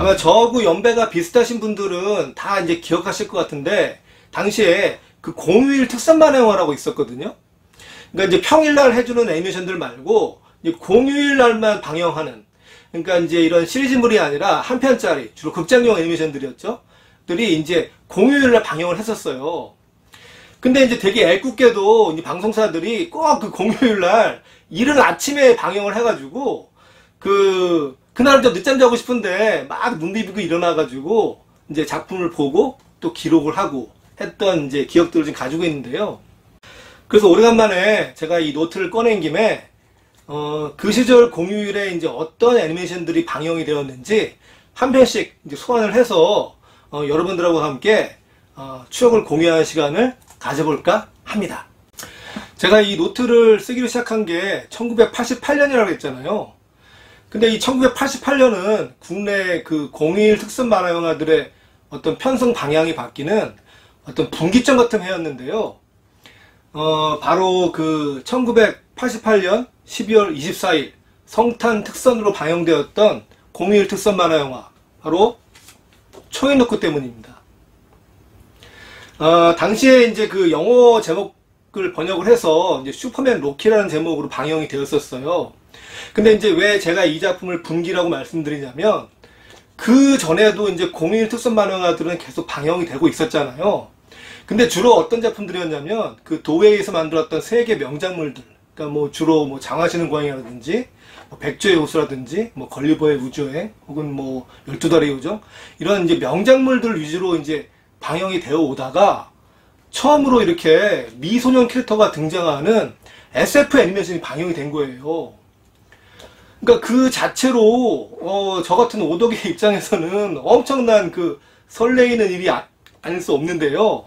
아마 저하고 연배가 비슷하신 분들은 다 이제 기억하실 것 같은데, 당시에 그 공휴일 특선 만화 영화라고 있었거든요. 그러니까 이제 평일날 해주는 애니메이션들 말고 이제 공휴일날만 방영하는, 그러니까 이제 이런 시리즈물이 아니라 한 편짜리, 주로 극장용 애니메이션들이었죠. 들이 이제 공휴일날 방영을 했었어요. 근데 이제 되게 애꿎게도 이제 방송사들이 꼭 그 공휴일날 이른 아침에 방영을 해가지고 그날 좀 늦잠 자고 싶은데 막 눈 비비고 일어나가지고 이제 작품을 보고 또 기록을 하고 했던 이제 기억들을 지금 가지고 있는데요. 그래서 오래간만에 제가 이 노트를 꺼낸 김에 그 시절 공휴일에 이제 어떤 애니메이션들이 방영이 되었는지 한 편씩 이제 소환을 해서 여러분들하고 함께 추억을 공유하는 시간을 가져볼까 합니다. 제가 이 노트를 쓰기로 시작한 게 1988년이라고 했잖아요. 근데 이 1988년은 국내 그 공휴일 특선 만화 영화들의 어떤 편성 방향이 바뀌는 어떤 분기점 같은 해였는데요. 바로 그 1988년 12월 24일 성탄 특선으로 방영되었던 공휴일 특선 만화 영화, 바로 초이노크 때문입니다. 당시에 이제 그 영어 제목을 번역을 해서 이제 슈퍼맨 로키라는 제목으로 방영이 되었었어요. 근데 이제 왜 제가 이 작품을 분기라고 말씀드리냐면, 그 전에도 이제 공휴일 특선 만화 영화들은 계속 방영이 되고 있었잖아요. 근데 주로 어떤 작품들이었냐면, 그 도웨이에서 만들었던 세계 명작물들, 그러니까 뭐 주로 뭐 장화시는 고양이라든지, 뭐 백조의 호수라든지, 뭐 걸리버의 우주여행, 혹은 뭐 12달의 요정, 이런 이제 명작물들 위주로 이제 방영이 되어 오다가 처음으로 이렇게 미소년 캐릭터가 등장하는 SF 애니메이션이 방영이 된 거예요. 그러니까 그 자체로 저 같은 오덕의 입장에서는 엄청난 그 설레이는 일이 아닐 수 없는데요.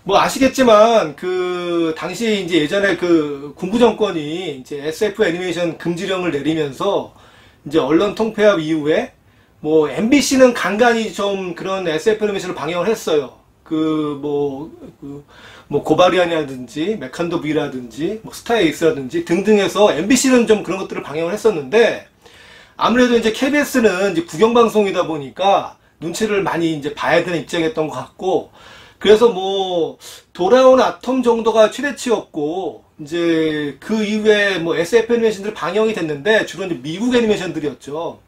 뭐 아시겠지만 그 당시에 이제 예전에 그 군부 정권이 이제 SF 애니메이션 금지령을 내리면서 이제 언론 통폐합 이후에 뭐 MBC는 간간히 좀 그런 SF 애니메이션을 방영을 했어요. 뭐 고바리안이라든지 메칸도 V라든지 뭐 스타에이스라든지 등등해서 MBC는 좀 그런 것들을 방영을 했었는데, 아무래도 이제 KBS는 이제 국영방송이다 보니까 눈치를 많이 이제 봐야 되는 입장이었던 것 같고, 그래서 뭐 돌아온 아톰 정도가 최대치였고, 이제 그 이후에 뭐 SF 애니메이션들 방영이 됐는데 주로 이제 미국 애니메이션들이었죠.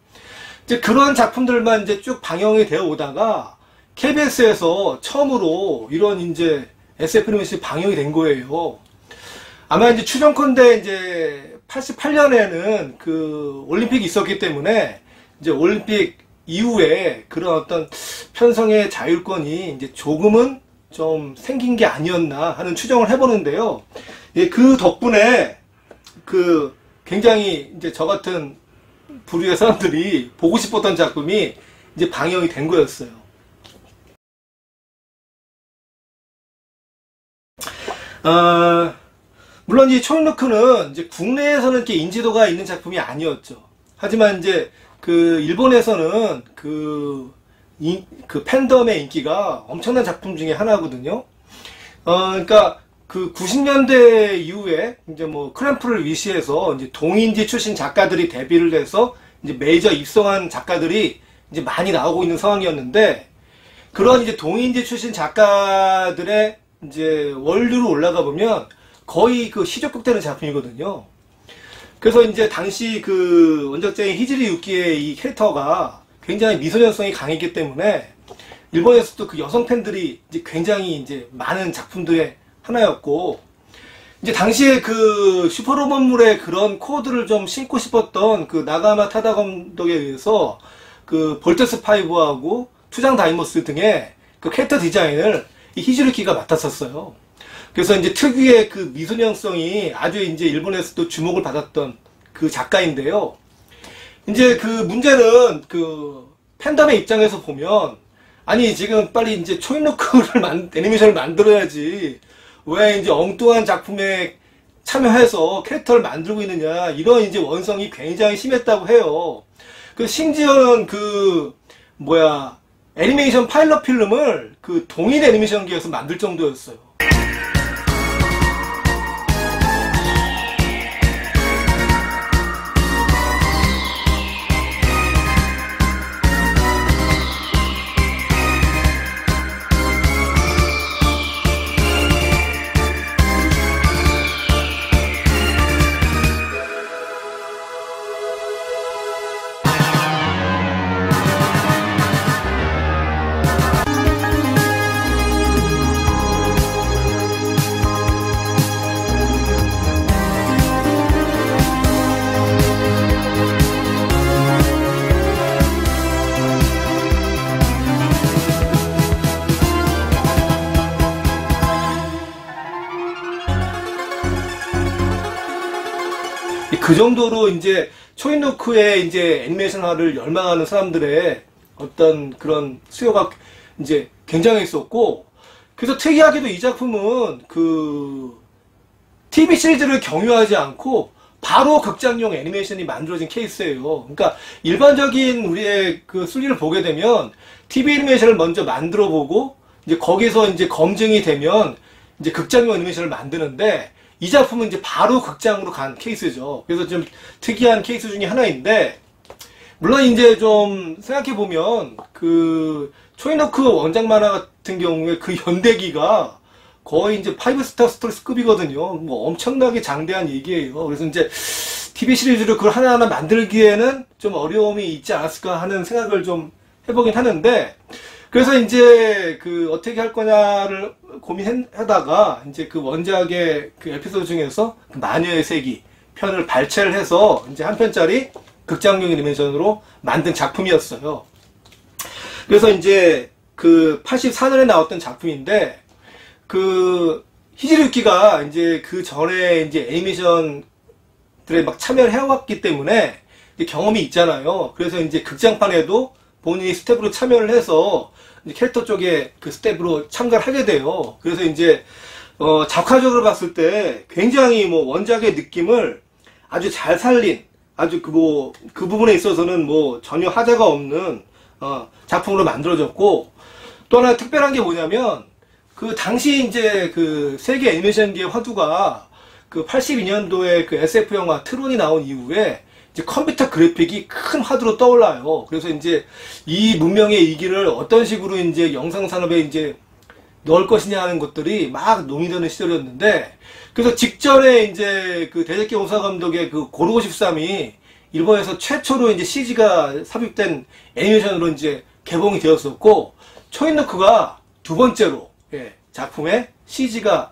이제 그런 작품들만 이제 쭉 방영이 되어 오다가 KBS에서 처음으로 이런 이제 SF 애니메이션이 방영이 된 거예요. 아마 이제 추정컨대 이제 88년에는 그 올림픽이 있었기 때문에 이제 올림픽 이후에 그런 어떤 편성의 자율권이 이제 조금은 좀 생긴 게 아니었나 하는 추정을 해보는데요. 예, 그 덕분에 그 굉장히 이제 저 같은 부류의 사람들이 보고 싶었던 작품이 이제 방영이 된 거였어요. 물론 이 초이노크는 이제 국내에서는 이렇게 인지도가 있는 작품이 아니었죠. 하지만 이제 그 일본에서는 그 팬덤의 인기가 엄청난 작품 중에 하나거든요. 그러니까 그 90년대 이후에 이제 뭐 크램프를 위시해서 이제 동인지 출신 작가들이 데뷔를 해서 이제 메이저 입성한 작가들이 이제 많이 나오고 있는 상황이었는데, 그런 이제 동인지 출신 작가들의 이제 원류로 올라가 보면 거의 그 시적극되는 작품이거든요. 그래서 이제 당시 그 원작자인 히지리 유키의 이 캐릭터가 굉장히 미소년성이 강했기 때문에 일본에서도 그 여성 팬들이 이제 굉장히 이제 많은 작품들의 하나였고, 이제 당시에 그 슈퍼로봇물의 그런 코드를 좀 심고 싶었던 그 나가마 타다 감독에 의해서 그 볼테스 5하고 투장 다이모스 등의 그 캐릭터 디자인을 이 히지루키가 맡았었어요. 그래서 이제 특유의 그 미소년성이 아주 이제 일본에서도 주목을 받았던 그 작가인데요. 이제 그 문제는 그 팬덤의 입장에서 보면, 아니 지금 빨리 이제 초이노크를 애니메이션을 만들어야지 왜 이제 엉뚱한 작품에 참여해서 캐릭터를 만들고 있느냐, 이런 이제 원성이 굉장히 심했다고 해요. 그 심지어는 그 애니메이션 파일럿 필름을 그 동일 애니메이션기에서 만들 정도였어요. 그 정도로 이제 초인노크의 이제 애니메이션화를 열망하는 사람들의 어떤 그런 수요가 이제 굉장했었고, 그래서 특이하게도 이 작품은 그 TV 시리즈를 경유하지 않고 바로 극장용 애니메이션이 만들어진 케이스예요. 그러니까 일반적인 우리의 그 순리를 보게 되면 TV 애니메이션을 먼저 만들어 보고 이제 거기서 이제 검증이 되면 이제 극장용 애니메이션을 만드는데, 이 작품은 이제 바로 극장으로 간 케이스죠. 그래서 좀 특이한 케이스 중에 하나인데, 물론 이제 좀 생각해 보면 그 초이노크 원작 만화 같은 경우에 그 연대기가 거의 이제 5스타 스토리스급이거든요. 뭐 엄청나게 장대한 얘기예요. 그래서 이제 TV 시리즈를 그걸 하나하나 만들기에는 좀 어려움이 있지 않았을까 하는 생각을 좀 해보긴 하는데, 그래서 이제 그 어떻게 할 거냐를 고민하다가 이제 그 원작의 그 에피소드 중에서 그 마녀의 세기 편을 발췌를 해서 이제 한 편짜리 극장용 애니메이션으로 만든 작품이었어요. 그래서 이제 그 84년에 나왔던 작품인데, 그 히지루유키가 이제 그 전에 이제 애니메이션들에 막 참여를 해왔기 때문에 이제 경험이 있잖아요. 그래서 이제 극장판에도 본인이 스텝으로 참여를 해서 이제 캐릭터 쪽에 그 스텝으로 참가를 하게 돼요. 그래서 이제 작화적으로 봤을 때 굉장히 뭐 원작의 느낌을 아주 잘 살린, 아주 그 부분에 있어서는 뭐 전혀 하자가 없는 작품으로 만들어졌고, 또 하나 특별한 게 뭐냐면 그 당시 이제 그 세계 애니메이션계의 화두가 그 82년도에 그 SF 영화 트론이 나온 이후에 이제 컴퓨터 그래픽이 큰 화두로 떠올라요. 그래서 이제 이 문명의 이기를 어떤 식으로 이제 영상 산업에 이제 넣을 것이냐 하는 것들이 막 논의되는 시절이었는데, 그래서 직전에 이제 그 대제키 오사 감독의 그 고르고 13이 일본에서 최초로 이제 CG가 삽입된 애니메이션으로 이제 개봉이 되었었고, 초인노크가 두 번째로 작품에 CG가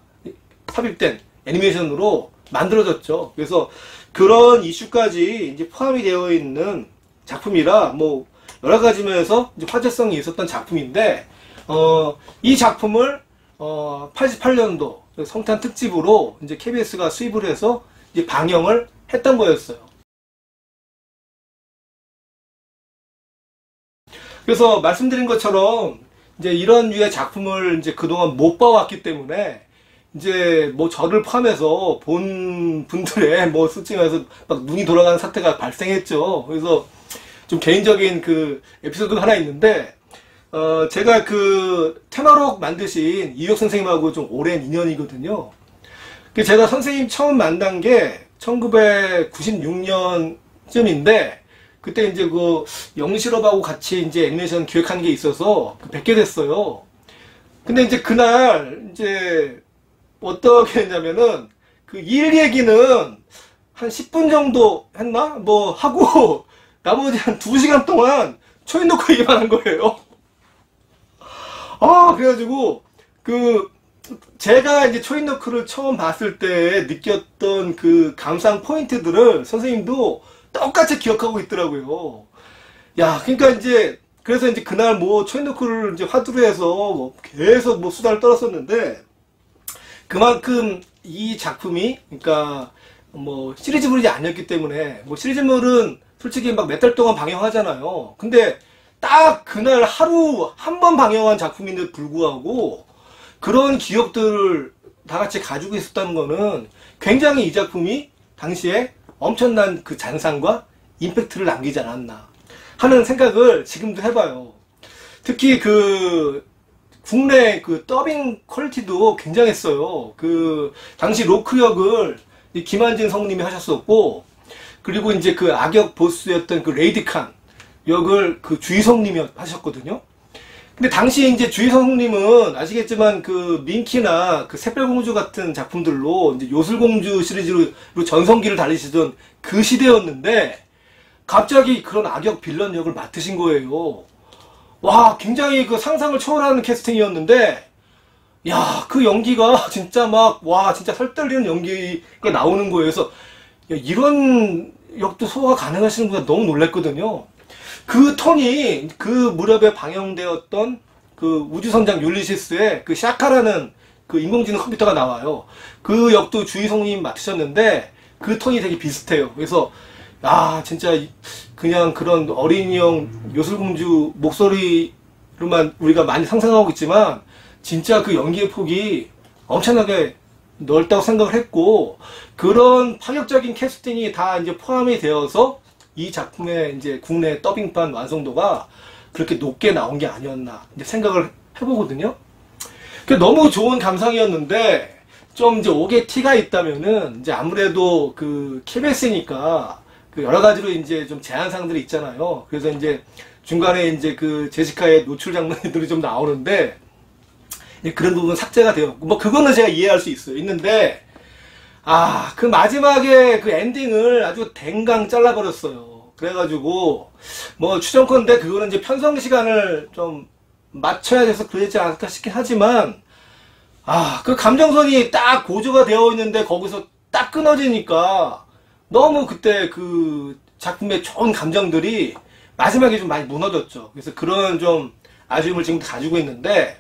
삽입된 애니메이션으로 만들어졌죠. 그래서 그런 이슈까지 이제 포함이 되어 있는 작품이라 뭐 여러 가지 면에서 이제 화제성이 있었던 작품인데, 이 작품을 88년도 성탄 특집으로 이제 KBS가 수입을 해서 이제 방영을 했던 거였어요. 그래서 말씀드린 것처럼 이제 이런 류의 작품을 이제 그동안 못 봐왔기 때문에 이제 뭐 저를 포함해서 본 분들의 뭐 솔직히 말해서 막 눈이 돌아가는 사태가 발생했죠. 그래서 좀 개인적인 그 에피소드가 하나 있는데, 제가 그 테마록 만드신 이혁 선생님하고 좀 오랜 인연이거든요. 제가 선생님 처음 만난 게 1996년쯤인데, 그때 이제 그 영실업하고 같이 이제 애니메이션 기획하는 게 있어서 뵙게 됐어요. 근데 이제 그날 이제 어떻게 했냐면은 그 일 얘기는 한 10분 정도 했나? 뭐 하고 나머지 한 2시간 동안 초인노크 얘기만 한 거예요. 그래가지고 그 제가 이제 초인노크를 처음 봤을 때 느꼈던 그 감상 포인트들을 선생님도 똑같이 기억하고 있더라고요. 야, 그러니까 이제 그래서 이제 그날 뭐 초인노크를 이제 화두로 해서 뭐 계속 뭐 수다를 떨었었는데, 그만큼 이 작품이 그러니까 뭐 시리즈물이 아니었기 때문에, 뭐 시리즈물은 솔직히 막 몇 달 동안 방영하잖아요. 근데 딱 그날 하루 한 번 방영한 작품인데 불구하고 그런 기억들을 다 같이 가지고 있었다는 거는 굉장히 이 작품이 당시에 엄청난 그 잔상과 임팩트를 남기지 않았나 하는 생각을 지금도 해봐요. 특히 그 국내 그 더빙 퀄리티도 굉장했어요. 그 당시 로크 역을 김한진 성우님이 하셨었고, 그리고 이제 그 악역 보스였던 그 레이디칸 역을 그 주희성님이 하셨거든요. 근데 당시 이제 주희성님은 아시겠지만 그 민키나 그 샛별공주 같은 작품들로 이제 요술공주 시리즈로 전성기를 달리시던 그 시대였는데, 갑자기 그런 악역 빌런 역을 맡으신 거예요. 와, 굉장히 그 상상을 초월하는 캐스팅이었는데, 야, 그 연기가 진짜 막, 와, 진짜 살떨리는 연기가 나오는 거예요. 그래서 야, 이런 역도 소화가 가능하시는구나 너무 놀랐거든요. 그 톤이 그 무렵에 방영되었던 그 우주선장 율리시스의 그 샤카라는 그 인공지능 컴퓨터가 나와요. 그 역도 주희성님 맡으셨는데, 그 톤이 되게 비슷해요. 그래서 아 진짜 그냥 그런 어린이용 요술공주 목소리로만 우리가 많이 상상하고 있지만 진짜 그 연기의 폭이 엄청나게 넓다고 생각을 했고, 그런 파격적인 캐스팅이 다 이제 포함이 되어서 이 작품의 이제 국내 더빙판 완성도가 그렇게 높게 나온 게 아니었나 이제 생각을 해보거든요. 너무 좋은 감상이었는데 좀 이제 옥의 티가 있다면은 이제 아무래도 그 KBS니까 그 여러 가지로 이제 좀 제한사항들이 있잖아요. 그래서 이제 중간에 이제 그 제시카의 노출 장면들이 좀 나오는데 그런 부분 삭제가 되었고, 뭐 그거는 제가 이해할 수 있어요. 있는데 아 그 마지막에 그 엔딩을 아주 댕강 잘라버렸어요. 그래가지고 뭐 추정컨대 그거는 이제 편성 시간을 좀 맞춰야 돼서 그러지 않을까 싶긴 하지만, 아 그 감정선이 딱 고조가 되어 있는데 거기서 딱 끊어지니까 너무 그때 그 작품의 좋은 감정들이 마지막에 좀 많이 무너졌죠. 그래서 그런 좀 아쉬움을 지금 가지고 있는데,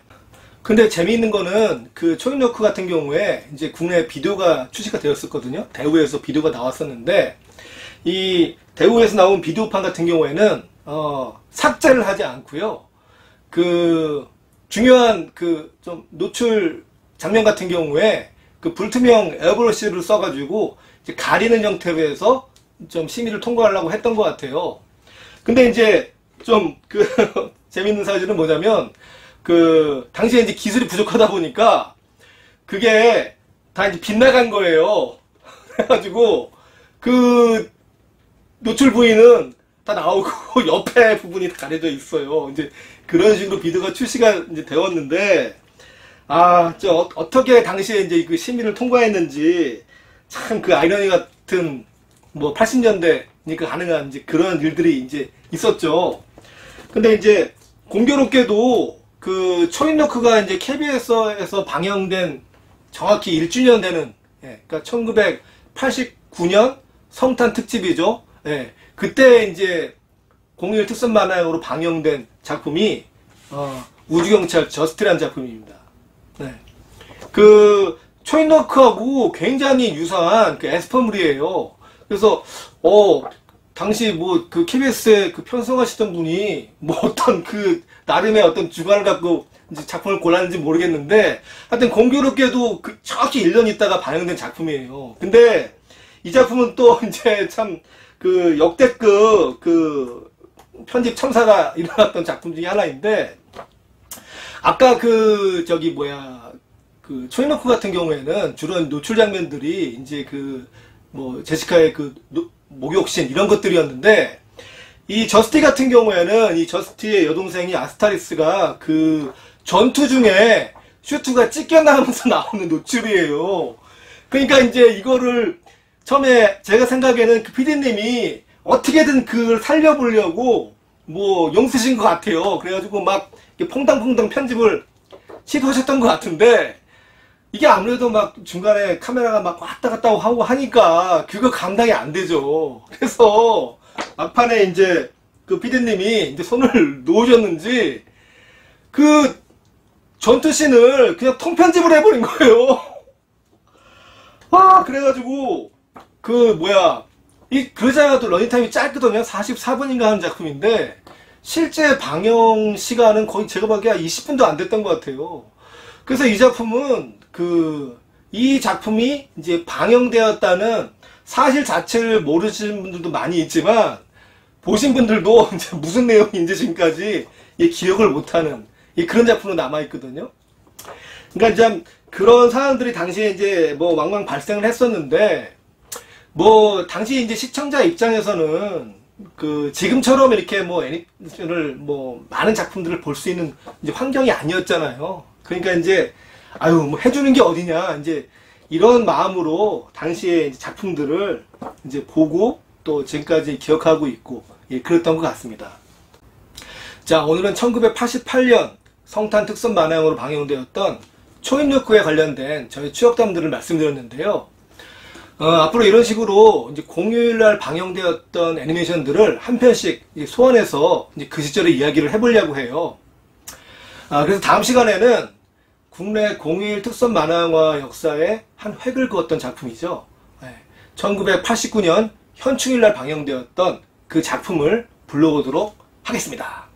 근데 재미있는 거는 그 초인노크 같은 경우에 이제 국내 비디오가 출시가 되었었거든요. 대우에서 비디오가 나왔었는데, 이 대우에서 나온 비디오판 같은 경우에는 삭제를 하지 않고요. 그 중요한 그 좀 노출 장면 같은 경우에 그 불투명 에어브러시를 써가지고 이제 가리는 형태로 해서 좀 심의를 통과하려고 했던 것 같아요. 근데 이제 좀 그 재밌는 사실은 뭐냐면, 그 당시에 이제 기술이 부족하다 보니까 그게 다 이제 빗나간 거예요. 그래가지고 그 노출 부위는 다 나오고 옆에 부분이 다 가려져 있어요. 이제 그런 식으로 비디오가 출시가 이제 되었는데, 아, 어떻게 당시에 이제 그 심의를 통과했는지 참 그 아이러니 같은 뭐 80년대니까 가능한 이제 그런 일들이 이제 있었죠. 근데 이제 공교롭게도 그 초인노크가 이제 KBS에서 방영된 정확히 1주년 되는, 그러니까 1989년 성탄 특집이죠. 그때 이제 01 특선 만화용으로 방영된 작품이 우주경찰 저스트라는 작품입니다. 그 초인노크하고 굉장히 유사한 그 에스퍼물이에요. 그래서 당시 뭐 그 KBS에 그 편성하시던 분이 뭐 어떤 그 나름의 어떤 주관을 갖고 이제 작품을 골랐는지 모르겠는데, 하여튼 공교롭게도 그 정확히 1년 있다가 반영된 작품이에요. 근데 이 작품은 또 이제 참 그 역대급 그 편집 참사가 일어났던 작품 중에 하나인데, 아까 그 저기 뭐야 그 초인노크 같은 경우에는 주로 노출 장면들이 이제 그 뭐 제시카의 그 목욕신 이런 것들이었는데, 이 저스티 같은 경우에는 이 저스티의 여동생이 아스타리스가 그 전투 중에 슈트가 찢겨나가면서 나오는 노출이에요. 그러니까 이제 이거를 처음에 제가 생각에는 그 PD님이 어떻게든 그걸 살려보려고 뭐 용쓰신 것 같아요. 그래가지고 막 퐁당퐁당 편집을 시도하셨던 것 같은데, 이게 아무래도 막 중간에 카메라가 막 왔다 갔다 하고 하니까 그거 감당이 안 되죠. 그래서 막판에 이제 그 피디님이 이제 손을 놓으셨는지 그 전투씬을 그냥 통편집을 해버린 거예요. 와, 그래가지고 그 뭐야 그러자도 러닝타임이 짧거든요. 44분인가 하는 작품인데 실제 방영 시간은 거의 제가 보기에 20분도 안 됐던 것 같아요. 그래서 이 작품은 이 작품이 이제 방영되었다는 사실 자체를 모르시는 분들도 많이 있지만, 보신 분들도 이제 무슨 내용인지 지금까지 기억을 못하는 그런 작품으로 남아있거든요. 그러니까 참 그런 상황들이 당시에 이제 뭐 왕왕 발생을 했었는데, 뭐 당시 이제 시청자 입장에서는 그 지금처럼 이렇게 뭐 애니메이션을 뭐 많은 작품들을 볼 수 있는 이제 환경이 아니었잖아요. 그러니까 이제 아유 뭐 해주는 게 어디냐 이제 이런 마음으로 당시에 이제 작품들을 이제 보고 또 지금까지 기억하고 있고 그랬던 것 같습니다. 자, 오늘은 1988년 성탄 특선 만화용으로 방영되었던 초인노크에 관련된 저희 추억담들을 말씀드렸는데요. 앞으로 이런 식으로 이제 공휴일날 방영되었던 애니메이션들을 한 편씩 소환해서 이제 그 시절의 이야기를 해보려고 해요. 그래서 다음 시간에는 국내 공휴일 특선 만화영화 역사에 한 획을 그었던 작품이죠. 1989년 현충일날 방영되었던 그 작품을 불러보도록 하겠습니다.